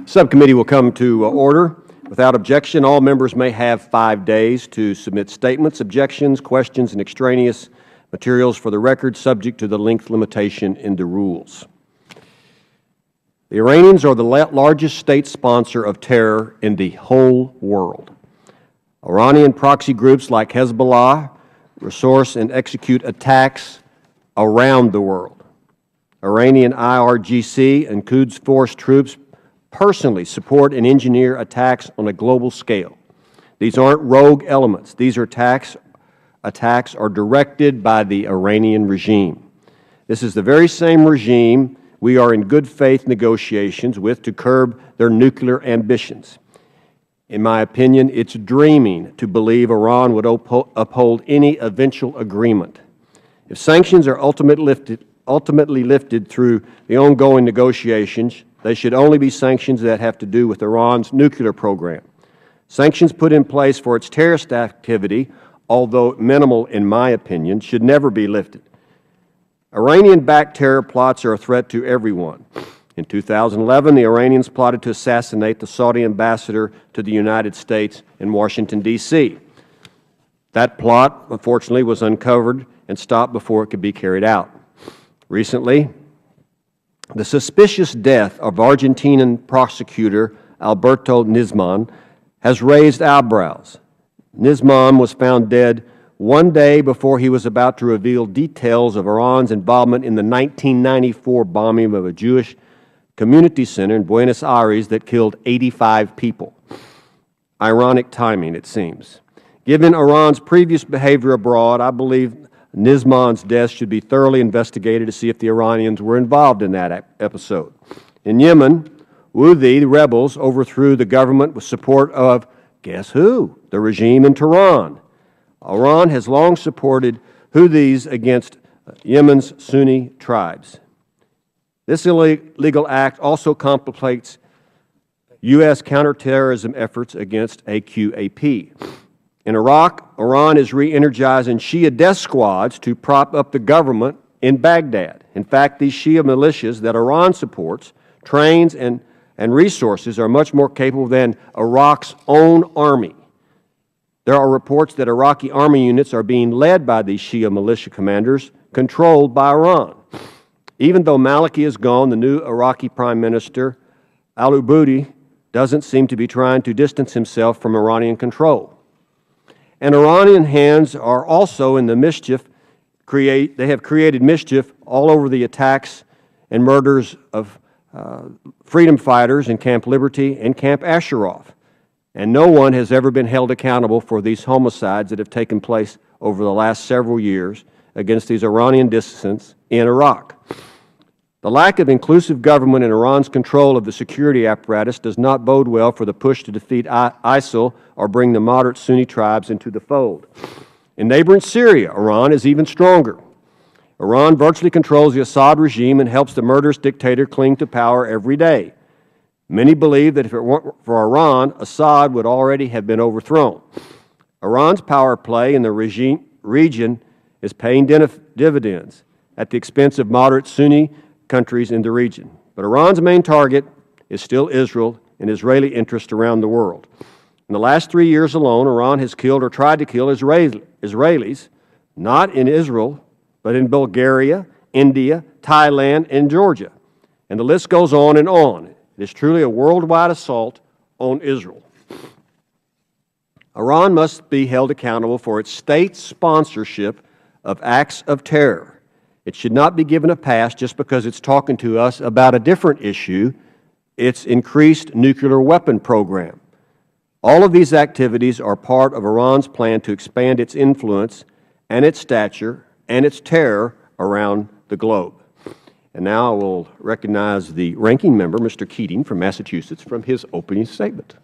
Subcommittee will come to order. Without objection, all members may have 5 days to submit statements, objections, questions, and extraneous materials for the record, subject to the length limitation in the rules. The Iranians are the largest state sponsor of terror in the whole world. Iranian proxy groups like Hezbollah resource and execute attacks around the world. Iranian IRGC and Quds Force troops personally support and engineer attacks on a global scale. These aren't rogue elements. These are attacks are directed by the Iranian regime. This is the very same regime we are in good faith negotiations with to curb their nuclear ambitions. In my opinion, it's dreaming to believe Iran would uphold any eventual agreement. If sanctions are ultimately lifted through the ongoing negotiations, they should only be sanctions that have to do with Iran's nuclear program. Sanctions put in place for its terrorist activity, although minimal in my opinion, should never be lifted. Iranian-backed terror plots are a threat to everyone. In 2011, the Iranians plotted to assassinate the Saudi ambassador to the United States in Washington, D.C. That plot, unfortunately, was uncovered and stopped before it could be carried out. Recently, the suspicious death of Argentinian prosecutor Alberto Nisman has raised eyebrows. Nisman was found dead one day before he was about to reveal details of Iran's involvement in the 1994 bombing of a Jewish community center in Buenos Aires that killed 85 people. Ironic timing, it seems. Given Iran's previous behavior abroad, I believe Nisman's death should be thoroughly investigated to see if the Iranians were involved in that episode. In Yemen, Houthi rebels overthrew the government with support of, guess who? The regime in Tehran. Iran has long supported Houthis against Yemen's Sunni tribes. This illegal act also contemplates U.S. counterterrorism efforts against AQAP. In Iraq, Iran is re-energizing Shia death squads to prop up the government in Baghdad. In fact, these Shia militias that Iran supports, trains, and resources are much more capable than Iraq's own army. There are reports that Iraqi army units are being led by these Shia militia commanders controlled by Iran. Even though Maliki is gone, the new Iraqi Prime Minister, al-Ubaidi, doesn't seem to be trying to distance himself from Iranian control. And Iranian hands are also in the mischief. They have created mischief all over the attacks and murders of freedom fighters in Camp Liberty and Camp Ashraf. And no one has ever been held accountable for these homicides that have taken place over the last several years against these Iranian dissidents in Iraq. The lack of inclusive government and Iran's control of the security apparatus does not bode well for the push to defeat ISIL or bring the moderate Sunni tribes into the fold. In neighboring Syria, Iran is even stronger. Iran virtually controls the Assad regime and helps the murderous dictator cling to power every day. Many believe that if it weren't for Iran, Assad would already have been overthrown. Iran's power play in the region is paying dividends at the expense of moderate Sunni countries in the region. But Iran's main target is still Israel and Israeli interests around the world. In the last 3 years alone, Iran has killed or tried to kill Israelis, not in Israel, but in Bulgaria, India, Thailand, and Georgia. And the list goes on and on. It is truly a worldwide assault on Israel. Iran must be held accountable for its state sponsorship of acts of terror. It should not be given a pass just because it's talking to us about a different issue, its increased nuclear weapon program. All of these activities are part of Iran's plan to expand its influence and its stature and its terror around the globe. And now I will recognize the ranking member, Mr. Keating from Massachusetts, from his opening statement.